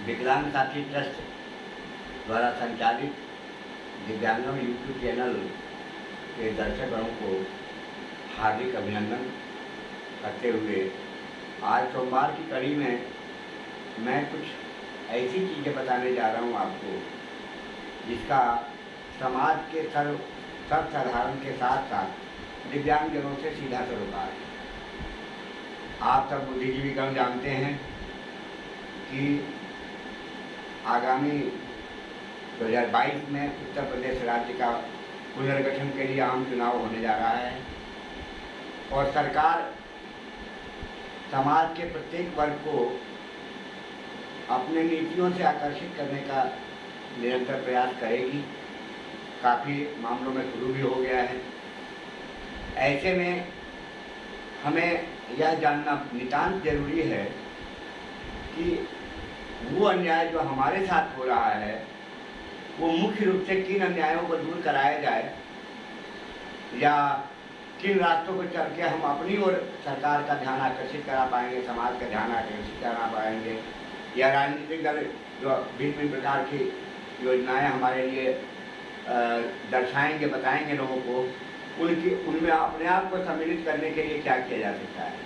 विकलांग साथी ट्रस्ट द्वारा संचालित दिव्यांगम यूट्यूब चैनल के दर्शकों को हार्दिक अभिनंदन करते हुए आज सोमवार की कड़ी में मैं कुछ ऐसी चीज़ें बताने जा रहा हूँ आपको जिसका समाज के सर्वसाधारण के साथ साथ दिव्यांगजनों से सीधा सरोकार है। आप सब बुद्धिजीवी कम जानते हैं कि आगामी 2022 में उत्तर प्रदेश राज्य का पुनर्गठन के लिए आम चुनाव होने जा रहा है और सरकार समाज के प्रत्येक वर्ग को अपने नीतियों से आकर्षित करने का निरंतर प्रयास करेगी। काफ़ी मामलों में शुरू भी हो गया है। ऐसे में हमें यह जानना नितांत जरूरी है कि वो अन्याय जो हमारे साथ हो रहा है वो मुख्य रूप से किन अन्यायों को दूर कराया जाए या किन रास्तों को चल के हम अपनी ओर सरकार का ध्यान आकर्षित करा पाएंगे, समाज का ध्यान आकर्षित करा पाएंगे, या राजनीतिक दल जो भिन्न प्रकार की योजनाएं हमारे लिए दर्शाएंगे, बताएंगे लोगों को, उनमें अपने आप को सम्मिलित करने के लिए क्या किया जा सकता है।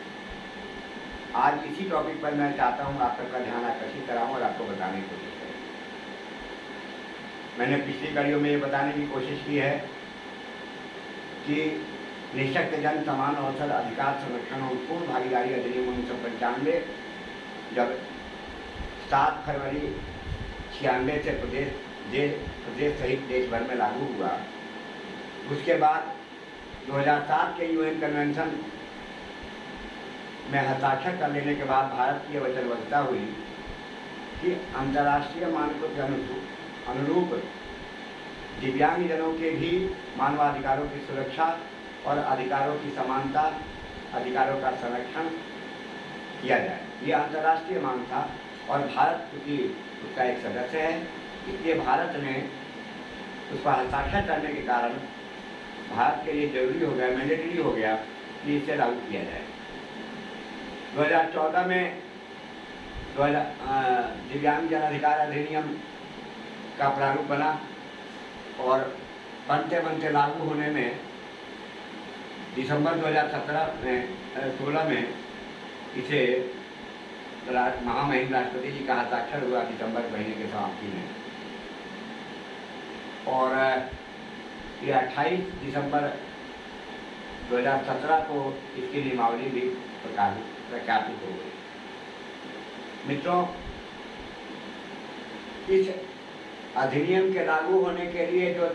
आज इसी टॉपिक पर मैं चाहता हूँ आप सबका ध्यान आकर्षित कराऊँ और आपको बताने की कोशिश करूँ। मैंने पिछली कड़ियों में ये बताने की कोशिश की है कि निःशक्त जन समान अवसर अधिकार संरक्षण और पूर्ण भागीदारी अधिनियम 1995 जब 7 फरवरी 96 से प्रदेश सहित देश भर में लागू हुआ, उसके बाद 2007 के यूएन कन्वेंशन में हस्ताक्षर कर लेने के बाद भारत की वचनबद्धता हुई कि अंतर्राष्ट्रीय मानकों के अनुरूप दिव्यांगजनों के भी मानवाधिकारों की सुरक्षा और अधिकारों की समानता, अधिकारों का संरक्षण किया जाए। ये अंतर्राष्ट्रीय मांग था और भारत क्योंकि उसका एक सदस्य है, इसलिए भारत ने उस पर हस्ताक्षर करने के कारण भारत के लिए जरूरी हो गया, मैंडेटरी हो गया कि इसे लागू किया जाए। 2014 में दिव्यांग जन अधिकार अधिनियम का प्रारूप बना और बनते बनते लागू होने में दिसंबर 2016 में इसे महामहिम राष्ट्रपति जी का हस्ताक्षर हुआ दिसंबर महीने के समाप्ति में, और ये 28 दिसंबर 2017 को इसकी नियमावली भी प्रकाशित हो गई। मित्रों, इस अधिनियम के लागू होने के लिए जो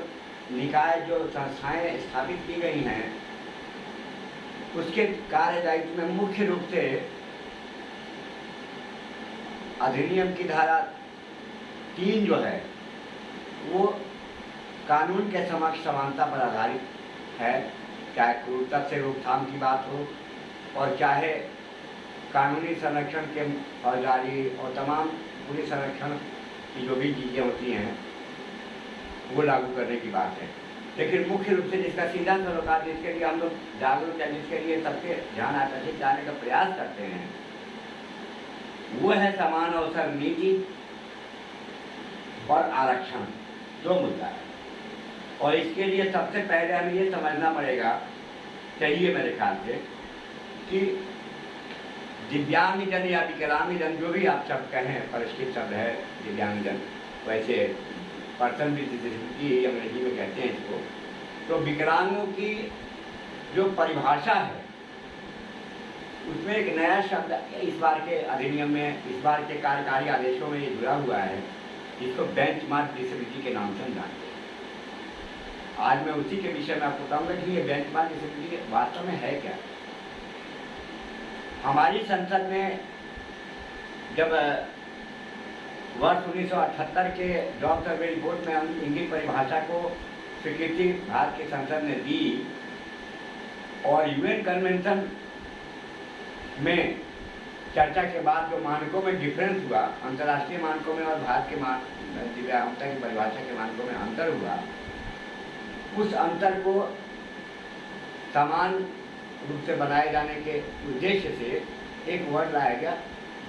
निकाय, जो संस्थाएं स्थापित की गई हैं, उसके कार्यदायित्व में मुख्य रूप से अधिनियम की धारा 3 जो है वो कानून के समक्ष समानता पर आधारित है, चाहे क्रूरता से रोकथाम की बात हो और चाहे कानूनी संरक्षण के फौजदारी और तमाम पुलिस संरक्षण की जो भी चीज़ें होती हैं वो लागू करने की बात है। लेकिन मुख्य रूप से जिसका सीधा सरोकार, जिसके लिए हम लोग जागरूक हैं, जिसके लिए सबके ध्यान आकर्षित करने का प्रयास करते हैं, वो है समान अवसर नीति और आरक्षण। 2 मुद्दा है और इसके लिए सबसे पहले हमें ये समझना पड़ेगा, चाहिए मेरे ख्याल से, कि दिव्यांगजन या विकलांगजन, जो भी आप सब कहें, परिष्कृत शब्द है दिव्यांगजन, वैसे पर्सन विद डिसेबिलिटी अंग्रेजी में कहते हैं इसको। तो विकलांगों की जो परिभाषा है उसमें एक नया शब्द इस बार के अधिनियम में, इस बार के कार्यकारी आदेशों में ये जुड़ा हुआ है, जिसको बेंचमार्क डिसेबिलिटी के नाम से हम जानते हैं। आज मैं उसी के विषय में आपको बताऊंगा कि ये बेंचमार्क डिसेबिलिटी वास्तव में है क्या। हमारी संसद में जब वर्ष 1978 के जॉब सर्वे रिपोर्ट में इंगित परिभाषा को स्वीकृति भारत की संसद ने दी और यूएन कन्वेंशन में चर्चा के बाद जो मानकों में डिफरेंस हुआ, अंतर्राष्ट्रीय मानकों में और भारत के दिव्यांगता की परिभाषा के मानकों में अंतर हुआ, उस अंतर को समान रूप से बनाए जाने के उद्देश्य से एक वर्ड लाया गया,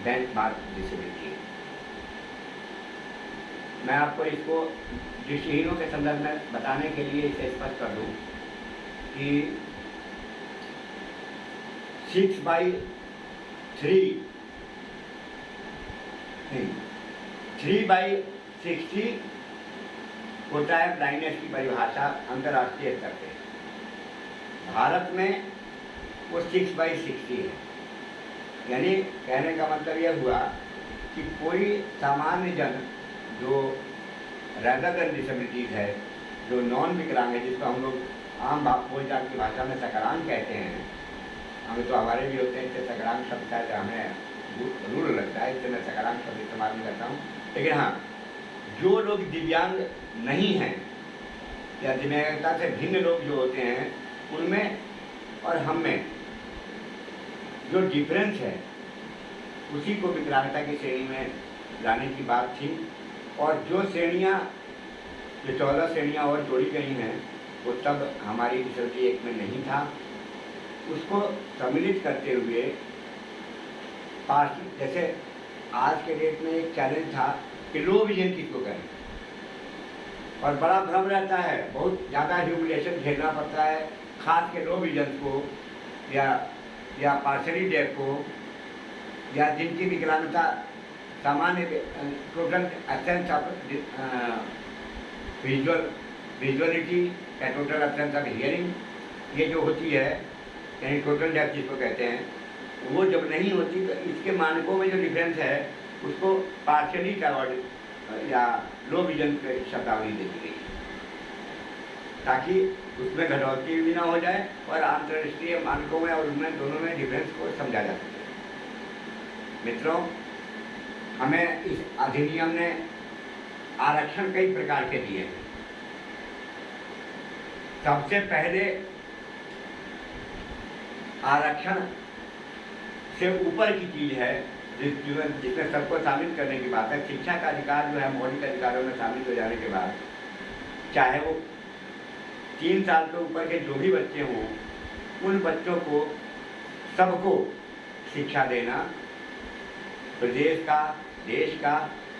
बेंचमार्क डिसेबिलिटी। मैं आपको इसको दृष्टिहीनों के संदर्भ में बताने के लिए इसे स्पष्ट कर दूँ कि 6/3 नहीं 3/60 होता है ब्लाइंडनेस की परिभाषा अंतर्राष्ट्रीय स्तर पे। भारत में वो 6/60 है। यानी कहने का मतलब यह हुआ कि कोई सामान्य जन जो रेदर देन डिसेबिलिटीज है, जो नॉन विकलांग है, जिसको हम लोग आम बोलचाल की भाषा में सकरांग कहते हैं, हमें तो हमारे भी होते हैं, इससे सकरांग शब्द शायद हमें रूढ़ लगता है, इससे मैं सकरांग शब्द इस्तेमाल नहीं करता हूँ। लेकिन हाँ, जो लोग दिव्यांग नहीं हैं या दिव्यांगता से भिन्न लोग जो होते हैं, उनमें और हम में जो डिफरेंस है, उसी को विकलांगता की श्रेणी में लाने की बात थी। और जो श्रेणियाँ, जो 14 श्रेणियाँ और जोड़ी गई हैं, वो तब हमारी डिसेबिलिटी एक्ट में नहीं था। उसको सम्मिलित करते हुए पार्टी, जैसे आज के डेट में एक चैलेंज था कि लो विजन किसको करें, और बड़ा भ्रम रहता है, बहुत ज़्यादा ह्यूमिलिएशन झेलना पड़ता है, खास के लो विजन को या पार्शली डेफ को, या जिनकी विकलांगता सामान्य टोटल एब्सेंस ऑफ विजुअलिटी या टोटल एब्सेंस ऑफ हियरिंग, ये जो होती है, यानी टोटल डेफ जिसको कहते हैं, वो जब नहीं होती तो इसके मानकों में जो डिफरेंस है उसको पार्शली का वर्ड या लो विजन के शब्दावली दे दी गई, ताकि उसमें घटौती भी ना हो जाए और अंतर्राष्ट्रीय मानकों में और उनमें दोनों में डिफरेंस को समझा जा सके। मित्रों, हमें इस अधिनियम ने आरक्षण कई प्रकार के दिए हैं। सबसे पहले आरक्षण से ऊपर की चीज है जिसमें सबको शामिल करने की बात है। शिक्षा का अधिकार जो है मौलिक अधिकारों में शामिल हो जाने के बाद, चाहे वो 3 साल के ऊपर के जो भी बच्चे हों, उन बच्चों को सबको शिक्षा देना प्रदेश का, देश का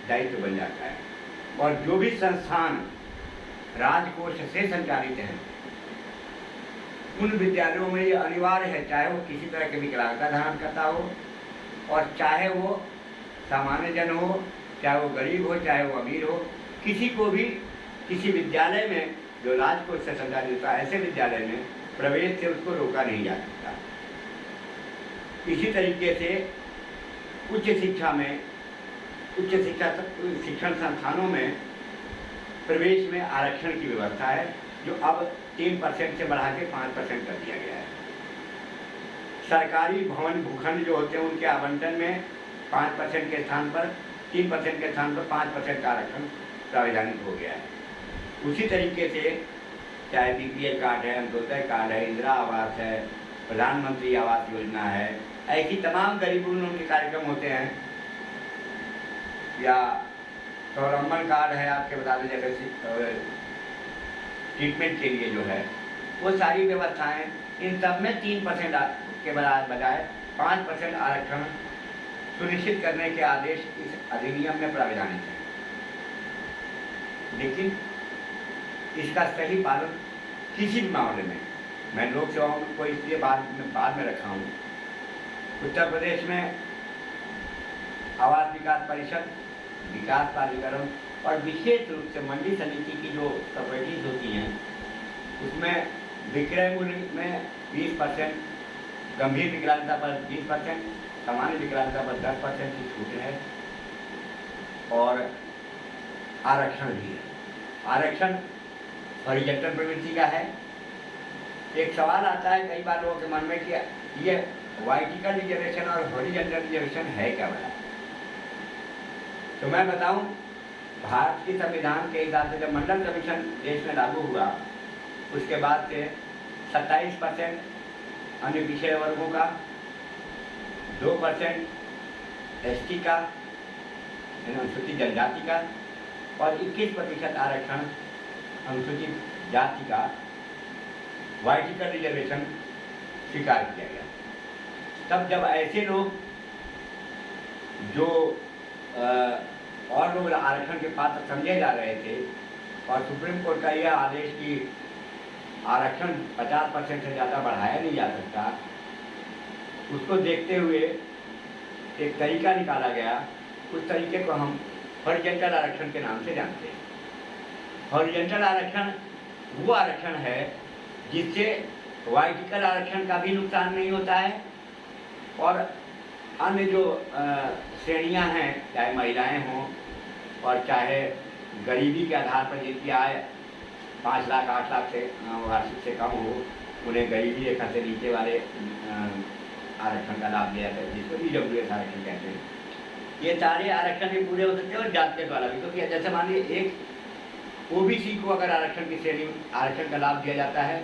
दायित्व बन जाता है। और जो भी संस्थान राजकोष से संचालित हैं, उन विद्यालयों में ये अनिवार्य है, चाहे वो किसी तरह की विकलांगता धारण करता हो और चाहे वो सामान्य जन हो, चाहे वो गरीब हो, चाहे वो अमीर हो, किसी को भी किसी विद्यालय में जो राजकोष से संचालित होता है, ऐसे विद्यालय में प्रवेश से उसको रोका नहीं जा सकता। इसी तरीके से उच्च शिक्षा में, उच्च शिक्षण संस्थानों में प्रवेश में आरक्षण की व्यवस्था है, जो अब 3% से बढ़ा के 5% कर दिया गया है। सरकारी भवन भूखंड जो होते हैं, उनके आवंटन में 5% के स्थान पर 3% के स्थान पर 5% का आरक्षण प्रावधानित हो गया है। उसी तरीके से चाहे BPL कार्ड है, अंत्योदय कार्ड है, इंदिरा आवास है, प्रधानमंत्री आवास योजना है, ऐसी तमाम गरीब उन्नयन के कार्यक्रम होते हैं, या स्वावलंबन कार्ड है, आपके बता दें जैसे ट्रीटमेंट के लिए जो है, वो सारी व्यवस्थाएं, इन सब में 3% के बजाय 5% आरक्षण सुनिश्चित करने के आदेश इस अधिनियम में प्रावधानित हैं। लेकिन इसका सही पालन किसी भी मामले में, मैं लोक सेवाओं को इसलिए बाद में रखा हूँ। उत्तर प्रदेश में आवास विकास परिषद, विकास प्राधिकरण और विशेष रूप से मंडी समिति की जो प्रॉपर्टीज होती हैं, उसमें विक्रय मूल्य में 20%, गंभीर विकलांगता पर 20%, सामान्य विकलांगता पर 10% की छूट है, और आरक्षण भी है। आरक्षण हॉरिजॉन्टल प्रवृत्ति का है। एक सवाल आता है कई बार लोगों के मन में कि ये वर्टिकल रिजर्वेशन और हॉरिजॉन्टल रिजर्वेशन है क्या बड़ा? तो मैं बताऊं, भारत के संविधान के हिसाब से जब मंडल कमीशन देश में लागू हुआ, उसके बाद से 27% अन्य पिछड़े वर्गों का, 2% ST का, अनुसूचित जनजाति का, और 21% आरक्षण अनुसूचित जाति का वर्टिकल रिजर्वेशन स्वीकार किया गया। तब जब ऐसे लोग जो और लोग आरक्षण के पात्र समझे जा रहे थे और सुप्रीम कोर्ट का यह आदेश कि आरक्षण 50% से ज़्यादा बढ़ाया नहीं जा सकता, उसको देखते हुए एक तरीका निकाला गया। उस तरीके को हम हॉरिजॉन्टल आरक्षण के नाम से जानते हैं। हॉरिजॉन्टल आरक्षण वो आरक्षण है जिससे वर्टिकल आरक्षण का भी नुकसान नहीं होता है और अन्य जो श्रेणियां हैं, चाहे महिलाएं हों और चाहे गरीबी के आधार पर जिनकी आय 5 लाख 8 लाख से वार्षिक से कम हो, उन्हें गरीबी रेखा से नीचे वाले आरक्षण का लाभ दिया जाता है, जिसको EWS आरक्षण कहते हैं। ये सारे आरक्षण भी पूरे हो सकते हैं और जातिगत वाला भी, क्योंकि जैसे मानिए एक OBC को अगर आरक्षण की श्रेणी आरक्षण का लाभ दिया जाता है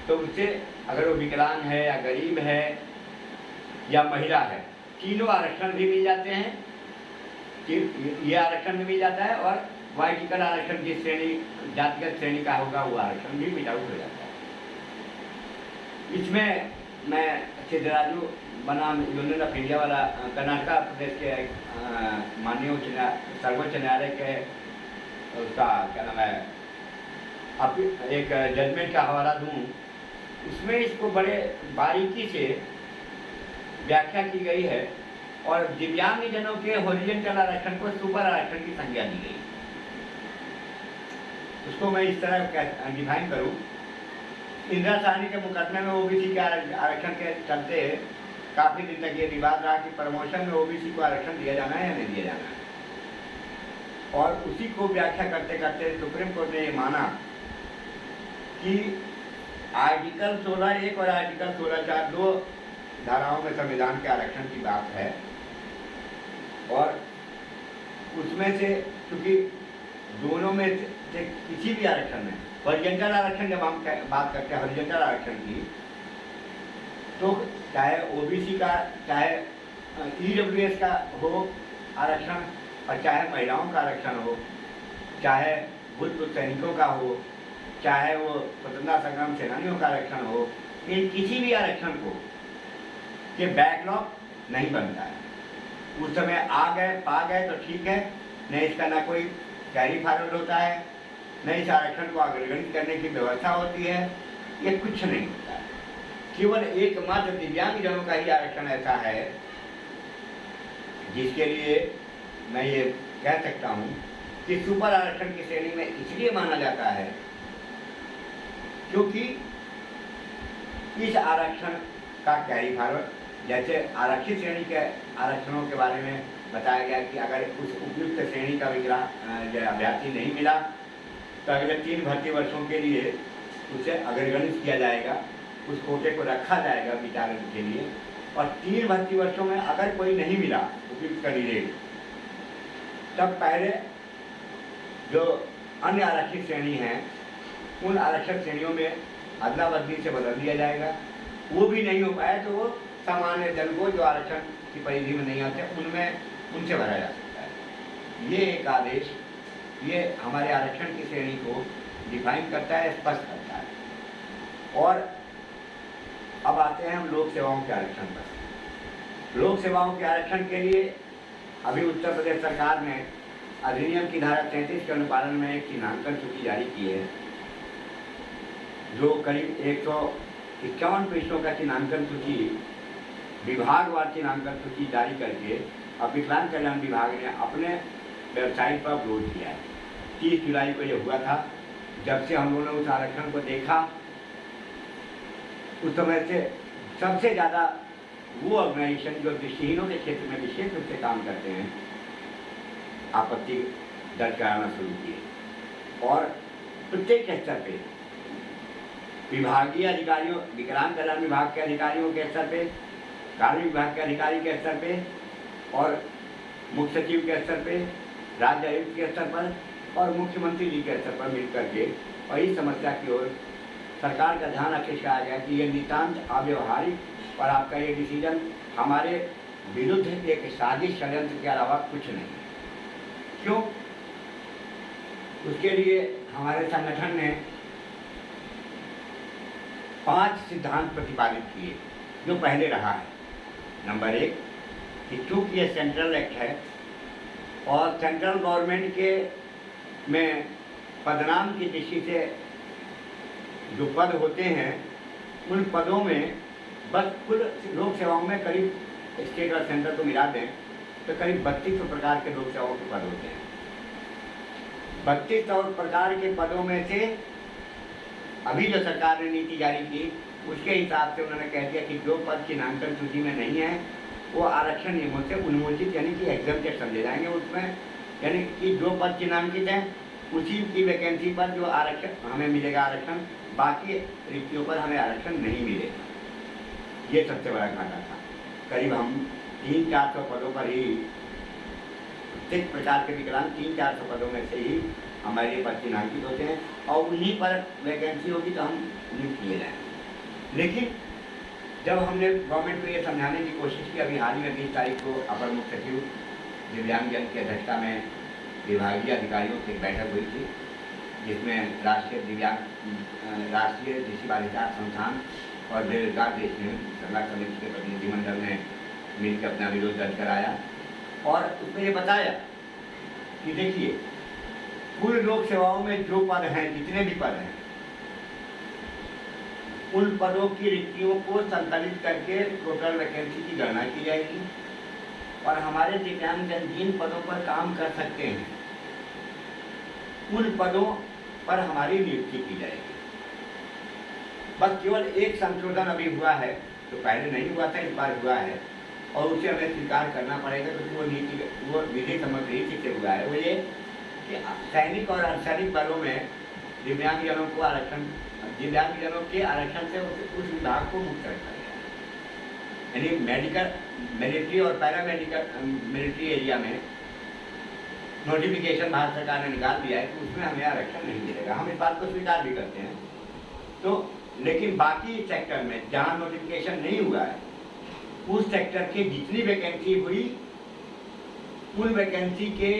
तो उससे अगर वो विकलांग है या गरीब है या महिला है, तीनों आरक्षण भी मिल जाते हैं। ये आरक्षण भी मिल जाता है और वर्टिकल आरक्षण जिस श्रेणी जातिगत श्रेणी का होगा वो आरक्षण भी विदाउट हो जाता है। इसमें मैं सिद्धराजू बनाम यूनियन ऑफ इंडिया वाला कर्नाटक प्रदेश के माननीय सर्वोच्च न्यायालय के उसका क्या नाम है अब एक जजमेंट का हवाला दूं। उसमें इसको बड़े बारीकी से व्याख्या की गई है और दिव्यांग जनों के हॉरिजॉन्टल आरक्षण को सुपर आरक्षण की संज्ञा दी गई। उसको मैं इस तरह डिफाइन करूं, इंदिरा साहनी के मुकदमे में OBC के आरक्षण के चलते काफ़ी दिन तक ये विवाद रहा कि प्रमोशन में OBC को आरक्षण दिया जाना है या नहीं दिया जाना है, और उसी को व्याख्या करते करते सुप्रीम कोर्ट ने ये माना कि आर्टिकल 16(1) और आर्टिकल 16(4) दो धाराओं में संविधान के आरक्षण की बात है और उसमें से क्योंकि दोनों में से किसी भी आरक्षण में हॉरिजॉन्टल आरक्षण, जब हम बात करते हैं हॉरिजॉन्टल आरक्षण की, तो चाहे OBC का चाहे EWS का हो आरक्षण और चाहे महिलाओं का आरक्षण हो, चाहे भूतपूर्व सैनिकों का हो, चाहे वो स्वतंत्रता संग्राम सेनानियों का आरक्षण हो, इन किसी भी आरक्षण को ये बैकलॉग नहीं बनता है। उस समय आ गए पा गए तो ठीक है, नहीं इसका ना कोई कैरी फॉरवर्ड होता है, नहीं इस आरक्षण को अग्रगणित करने की व्यवस्था होती है, ये कुछ नहीं होता है। केवल एकमात्र दिव्यांग जनों का ही आरक्षण ऐसा है जिसके लिए मैं ये कह सकता हूँ कि सुपर आरक्षण की श्रेणी में इसलिए माना जाता है क्योंकि इस आरक्षण का कैरी फॉरवर्ड, जैसे आरक्षित श्रेणी के आरक्षणों के बारे में बताया गया कि अगर उस उपयुक्त श्रेणी का अभ्यर्थी नहीं मिला तो अगले 3 भर्ती वर्षों के लिए उसे अग्रगणित किया जाएगा, उस कोटे को रखा जाएगा विचारण के लिए, और 3 भर्ती वर्षों में अगर कोई नहीं मिला उपयुक्त कैंडिडेट, तब पहले जो अन्य आरक्षित श्रेणी हैं उन आरक्षित श्रेणियों में अदला बदली से बदल दिया जाएगा। वो भी नहीं हो पाए तो वो सामान्य जन को जो आरक्षण की परिधि में नहीं आते उनमें उनसे भरा जा सकता है। ये एक आदेश ये हमारे आरक्षण की श्रेणी को डिफाइन करता है, स्पष्ट करता है। और अब आते हैं हम लोक सेवाओं के आरक्षण पर। लोक सेवाओं के आरक्षण के लिए अभी उत्तर प्रदेश सरकार ने अधिनियम की धारा 33 के अनुपालन में एक चिन्हांकन सूची जारी की है, जो करीब 151 पृष्ठों का चिन्हांकन सूची विभागवार चिन्हांकन सूची जारी करके अब विकलांग कल्याण विभाग ने अपने वेबसाइट पर अपलोड किया है। 30 जुलाई को ये हुआ था। जब से हम लोगों ने उस आरक्षण को देखा उस समय से सबसे ज़्यादा वो ऑर्गेनाइजेशन जो दृष्टिहीनों के क्षेत्र में विशेष रूप से काम करते हैं आपत्ति दर्ज कराना शुरू किए और प्रत्येक स्तर पे विभागीय अधिकारियों, विकलांग कल्याण विभाग के अधिकारियों के स्तर पे, कार्मिक विभाग के अधिकारी के स्तर पे और मुख्य सचिव के स्तर पे, राज्य आयुक्त के स्तर पर और मुख्यमंत्री जी के स्तर पर मिलकर के और इस समस्या की ओर सरकार का ध्यान आकर्षित किया गया कि ये नितांत अव्यवहारिक और आपका ये डिसीजन हमारे विरुद्ध एक साजिश षड्यंत्र के अलावा कुछ नहीं है। क्यों? उसके लिए हमारे संगठन ने 5 सिद्धांत प्रतिपादित किए जो पहले रहा है। नंबर 1 कि चूँकि ये सेंट्रल एक्ट है और सेंट्रल गवर्नमेंट के में पदनाम की दृष्टि से जो पद होते हैं उन पदों में बस कुल लोक सेवाओं में करीब स्टेट और सेंटर को मिला दें तो करीब 32 प्रकार के लोक सेवाओं के पद होते हैं। 32 प्रकार के पदों में से अभी जो सरकार ने नीति जारी की उसके हिसाब से उन्होंने कह दिया कि जो पद चिन्हांकन सूची में नहीं है वो आरक्षण नियमों से उन्मोचित यानी कि एग्जम्प्टेड समझे जाएंगे। उसमें यानी कि जो पद चिन्हांकित हैं उसी की वैकेंसी पर जो आरक्षण हमें मिलेगा आरक्षण, बाकी रिक्तियों पर हमें आरक्षण नहीं मिलेगा। ये सबसे बड़ा घाटा था। करीब हम 300-400 पदों पर ही प्रत्येक प्रकार के विकलांग 300-400 पदों में से ही हमारे पद चिन्हांकित होते हैं और उन्हीं पर वैकेंसी होगी तो हम नियुक्त किए जाएंगे। लेकिन जब हमने गवर्नमेंट को ये समझाने की कोशिश की, अभी हाल ही में 20 तारीख को अपर मुख्य सचिव दिव्यांगजन की अध्यक्षता में विभागीय अधिकारियों की एक बैठक हुई थी जिसमें राष्ट्रीय दृष्टि बालिका संस्थान और बेरोजगार देश में सलाह समिति के प्रतिनिधिमंडल ने मिलकर अपना विरोध दर्ज कराया और उसमें ये बताया कि देखिए कुल लोक सेवाओं में जो पद हैं, जितने भी पद हैं, उन पदों की रिक्तियों को संकलित करके टोटल वैकेंसी की गणना की जाएगी और हमारे दिव्यांगजन जिन पदों पर काम कर सकते हैं उन पदों पर हमारी नियुक्ति की जाएगी। बस केवल एक संशोधन अभी हुआ है, तो पहले नहीं हुआ था, इस बार हुआ है और उसे हमें स्वीकार करना पड़ेगा क्योंकि वो विधि सम्मत रीति से हुआ है। वो ये कि सैनिक और अर्धसैनिक बलों में दिव्यांगजनों को आरक्षण, दिव्यांगजनों के आरक्षण से उस विभाग को मुक्त रखा गया। यानी मेडिकल, मिलिट्री और पैरा मेडिकल मिलिट्री एरिया में नोटिफिकेशन भारत सरकार ने निकाल दिया है कि उसमें हमें आरक्षण नहीं मिलेगा। हम इस बात को स्वीकार भी करते हैं। तो लेकिन बाकी सेक्टर में जहाँ नोटिफिकेशन नहीं हुआ है उस सेक्टर की जितनी वैकेंसी हुई उन वैकेंसी के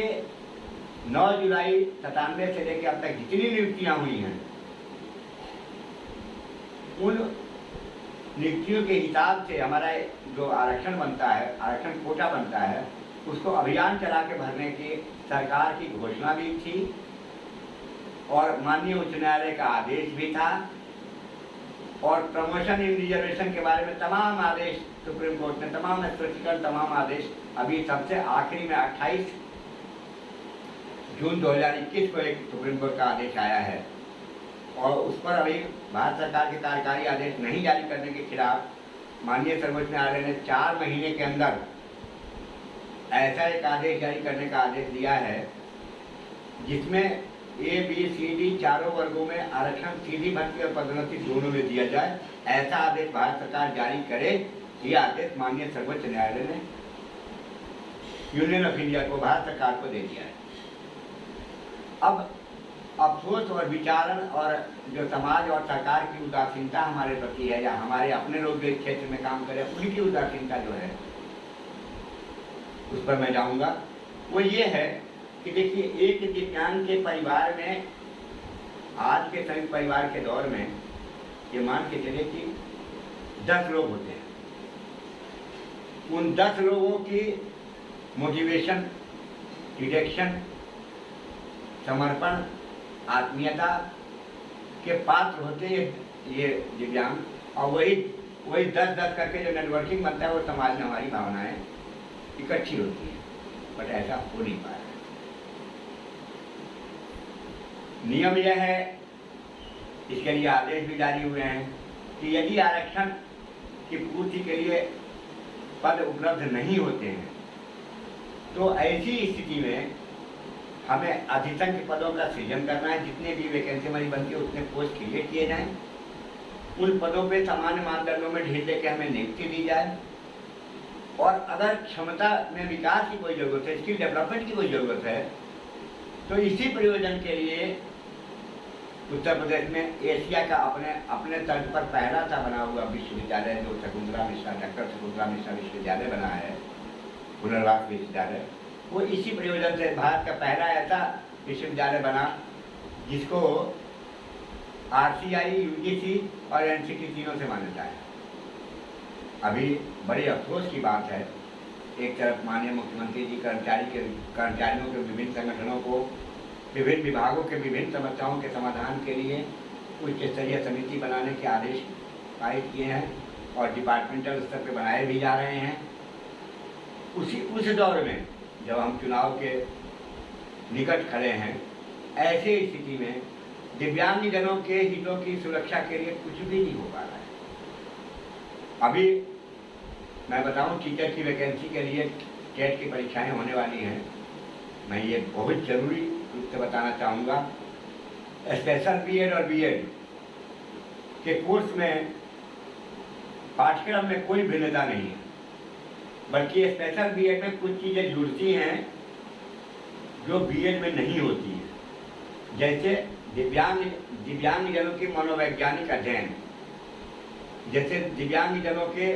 9 जुलाई 97 से लेकर अब तक जितनी नियुक्तियां हुई हैं उन नियुक्तियों के हिसाब से हमारा जो आरक्षण बनता है, आरक्षण कोटा बनता है, उसको अभियान चला के भरने की सरकार की घोषणा भी थी और माननीय उच्च न्यायालय का आदेश भी था और प्रमोशन इन रिजर्वेशन के बारे में तमाम आदेश सुप्रीम कोर्ट ने, तमाम स्पष्टीकरण, तमाम आदेश अभी सबसे आखिरी में 28 जून 2021 को एक सुप्रीम कोर्ट का आदेश आया है और उस पर अभी भारत सरकार के कार्यकारी आदेश नहीं जारी करने के खिलाफ माननीय सर्वोच्च न्यायालय ने 4 महीने के अंदर ऐसा एक आदेश जारी करने का आदेश दिया है जिसमें A, B, C, D चारों वर्गों में आरक्षण सीधी भर्ती और पदोन्नति दोनों में दिया जाए, ऐसा आदेश भारत सरकार जारी करे। ये आदेश माननीय सर्वोच्च न्यायालय ने यूनियन ऑफ इंडिया को, भारत सरकार को दे दिया है। अब अफसोस और विचारण और जो समाज और सरकार की उदासीनता हमारे प्रति है या हमारे अपने लोग जो इस क्षेत्र में काम करें उनकी उदासीनता जो है उस पर मैं जाऊंगा। वो ये है कि देखिए एक दिव्यांग के परिवार में, आज के संयुक्त परिवार के दौर में ये मान के चले कि 10 लोग होते हैं। उन 10 लोगों की मोटिवेशन, डिरेक्शन, समर्पण, आत्मीयता के पात्र होते हैं ये दिव्यांग और वही 10-10 करके जो नेटवर्किंग बनता है वो समाज में हमारी भावनाएं इकट्ठी होती है, बट ऐसा हो नहीं पा रहा। नियम यह है, इसके लिए आदेश भी जारी हुए हैं कि यदि आरक्षण की पूर्ति के लिए पद उपलब्ध नहीं होते हैं तो ऐसी स्थिति में हमें अधिसंख्य पदों का सृजन करना है। जितने भी वैकेंसी हमारी बनती है उतने पोस्ट क्रिएट किए जाएं, उन पदों पे सामान्य मानदंडों में ढील देकर हमें नियुक्ति दी जाए और अगर क्षमता में विकास की कोई ज़रूरत है, स्किल डेवलपमेंट की कोई ज़रूरत है, तो इसी प्रयोजन के लिए उत्तर प्रदेश में एशिया का अपने तर्ज पर पहला सा बना हुआ विश्वविद्यालय जो शकुंतला मिश्रा, डॉक्टर शकुंतला मिश्रा विश्वविद्यालय बना है, पुनर्वास विश्वविद्यालय, वो इसी प्रयोजन से भारत का पहला ऐसा विश्वविद्यालय बना जिसको RCI, UGC और NCT तीनों से मान्यता है। अभी बड़े अफसोस की बात है एक तरफ माननीय मुख्यमंत्री जी कर्मचारियों के विभिन्न संगठनों को विभिन्न विभागों के विभिन्न समस्याओं के समाधान के लिए उच्च स्तरीय समिति बनाने के आदेश पारित किए हैं और डिपार्टमेंटल स्तर पर बनाए भी जा रहे हैं। उस दौर में जब हम चुनाव के निकट खड़े हैं, ऐसे स्थिति में दिव्यांगजनों के हितों की सुरक्षा के लिए कुछ भी नहीं हो पा रहा है। अभी मैं बताऊं, टीचर की वैकेंसी के लिए टेट की परीक्षाएं होने वाली हैं। मैं ये बहुत जरूरी रूप से बताना चाहूँगा, स्पेशल बीएड और बीएड के कोर्स में पाठ्यक्रम में कोई भिन्नता नहीं है, बल्कि स्पेशल बीएड में कुछ चीज़ें जुड़ती हैं जो बीएड में नहीं होती है। जैसे दिव्यांगजनों की मनोवैज्ञानिक अध्ययन, जैसे दिव्यांगजनों के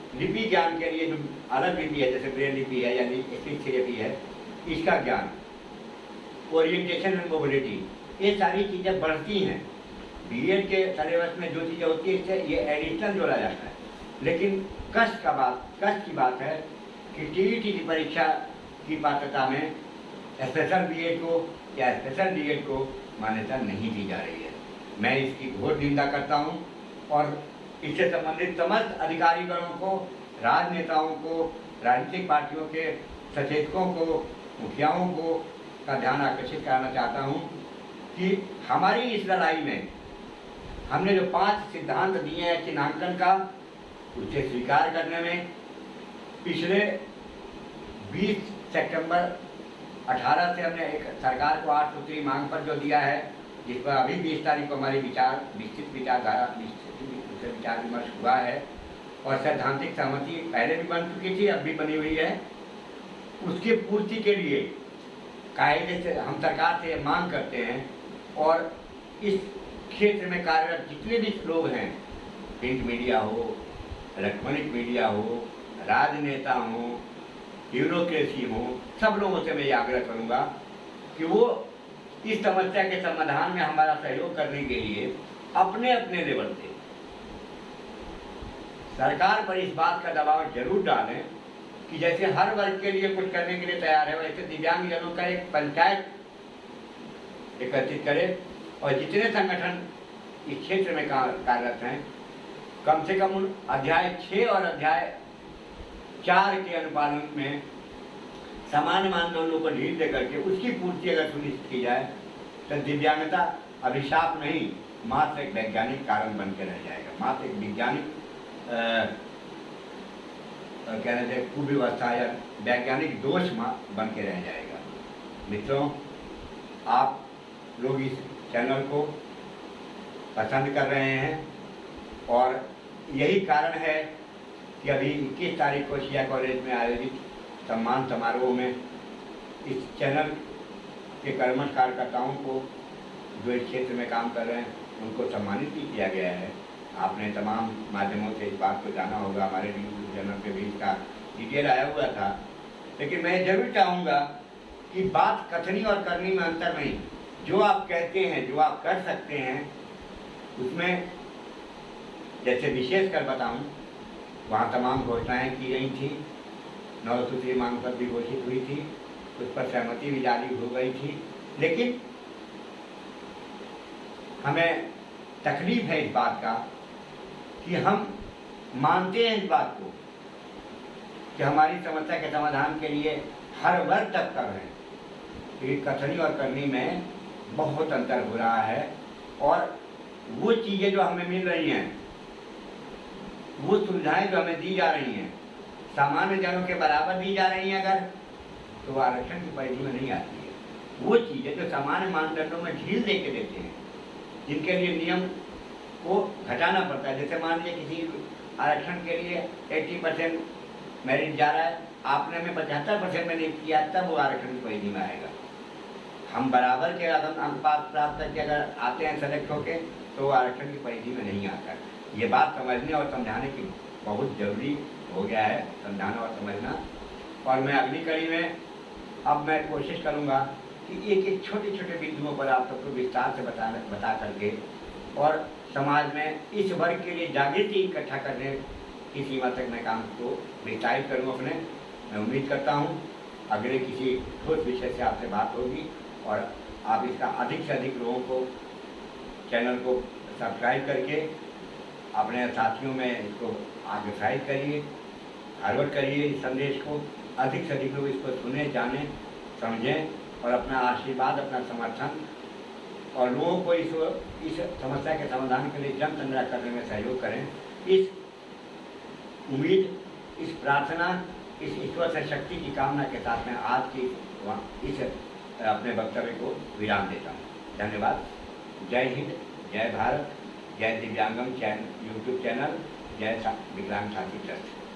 लिपि ज्ञान के लिए जो अलग लिपि है, जैसे ब्रेल लिपि है या स्पीच थेरेपी है, इसका ज्ञान, ओरिएंटेशन एंड मोबिलिटी, ये सारी चीज़ें बढ़ती हैं। बीएड के सिलेबस में जो चीज़ें होती है इससे ये एडिशनल जोड़ा जाता है। लेकिन कष्ट की बात है कि टीईटी की परीक्षा की पात्रता में स्पेशल बीएड को या स्पेशल डीएड को मान्यता नहीं दी जा रही है। मैं इसकी घोर निंदा करता हूं और इससे संबंधित समस्त अधिकारीगणों को, राजनेताओं को, राजनीतिक पार्टियों के सचेतकों को, मुखियाओं को का ध्यान आकर्षित कराना चाहता हूं कि हमारी इस लड़ाई में हमने जो 5 सिद्धांत दिए हैं चिन्हांकन का, उसे स्वीकार करने में पिछले 20 सितंबर 18 से हमने एक सरकार को 8 सूत्री मांग पर जो दिया है, जिस पर अभी 20 तारीख को हमारी विस्तृत विचार विमर्श हुआ है और सैद्धांतिक सहमति पहले भी बन चुकी थी, अब भी बनी हुई है। उसकी पूर्ति के लिए कायदे से हम सरकार से मांग करते हैं और इस क्षेत्र में कार्यरत जितने भी लोग हैं, प्रिंट मीडिया हो, इलेक्ट्रॉनिक मीडिया हो, राजनेता हो, ब्यूरोक्रेसी हो, सब लोगों से मैं ये आग्रह करूँगा कि वो इस समस्या के समाधान में हमारा सहयोग करने के लिए अपने अपने लेवल से सरकार पर इस बात का दबाव जरूर डालें कि जैसे हर वर्ग के लिए कुछ करने के लिए तैयार है, वैसे दिव्यांगजनों का एक पंचायत एकत्रित करे और जितने संगठन इस क्षेत्र में कार्यरत हैं, कम से कम उन अध्याय 6 और अध्याय 4 के अनुपालन में सामान्य मानदंडों को ढील दे करके उसकी पूर्ति अगर सुनिश्चित की जाए तो दिव्यांगता अभिशाप नहीं, मात्र एक वैज्ञानिक कारण बन के रह जाएगा, मात्र एक वैज्ञानिक कहने से कुव्यवस्था या वैज्ञानिक दोष बन के रह जाएगा। मित्रों, आप लोग इस चैनल को पसंद कर रहे हैं और यही कारण है कि अभी 21 तारीख को शिया कॉलेज में आयोजित सम्मान समारोह में इस चैनल के कर्मठ कार्यकर्ताओं को जो इस क्षेत्र में काम कर रहे हैं उनको सम्मानित भी किया गया है। आपने तमाम माध्यमों से इस बात को जाना होगा, हमारे यूट्यूब चैनल पे भी इसका डिटेल आया हुआ था। लेकिन मैं जरूर चाहूँगा कि बात कथनी और करनी में अंतर नहीं, जो आप कहते हैं, जो आप कर सकते हैं, उसमें जैसे विशेष कर बताऊँ, वहाँ तमाम घोषणाएं की गई थी, 9 सूत्री मांग पर भी घोषित हुई थी, उस पर सहमति भी जारी हो गई थी। लेकिन हमें तकलीफ है इस बात का कि हम मानते हैं इस बात को कि हमारी समस्या के समाधान के लिए हर वर्ग तक कर रहे हैं, लेकिन कथनी और करनी में बहुत अंतर हो रहा है और वो चीज़ें जो हमें मिल रही हैं, वो सुविधाएं जो हमें दी जा रही हैं, सामान्य जनों के बराबर दी जा रही हैं अगर, तो आरक्षण की परिधि में नहीं आती है। वो चीज़ें जो सामान्य मानदंडों में ढील दे के देते हैं, जिनके लिए नियम को घटाना पड़ता है, जैसे मान लीजिए किसी आरक्षण के लिए 80% मेरिट जा रहा है, आपने हमें 75% में नहीं किया, तब वो आरक्षण की परिधि में आएगा। हम बराबर के अगर अंक प्राप्त करके अगर आते हैं सेलेक्ट होके, तो वो आरक्षण की परिधि में नहीं आता। ये बात समझने और समझाने की बहुत ज़रूरी हो गया है, समझाना और समझना। और मैं अगली कड़ी में अब मैं कोशिश करूँगा कि एक एक छोटे छोटे बिंदुओं पर आप सबको विस्तार से बता करके और समाज में इस वर्ग के लिए जागृति इकट्ठा करने की सीमा तक मैं काम को विस्तारित करूँ अपने, मैं उम्मीद करता हूँ अगले किसी ठोस विषय से आपसे बात होगी और आप इसका अधिक से अधिक लोगों को चैनल को सब्सक्राइब करके अपने साथियों में इसको अग्रसाइत करिए, फॉरवर्ड करिए इस संदेश को। अधिक से अधिक लोग इसको सुने, जानें, समझें और अपना आशीर्वाद, अपना समर्थन और लोगों को इस समस्या के समाधान के लिए जन संग्रह करने में सहयोग करें। इस उम्मीद, इस प्रार्थना, इस ईश्वर से शक्ति की कामना के साथ मैं आज की इस अपने वक्तव्य को विराम देता हूँ। धन्यवाद। जय हिंद, जय भारत, जय दिव्यांगम यूट्यूब चैनल, जय विकलांग साथी ट्रस्ट।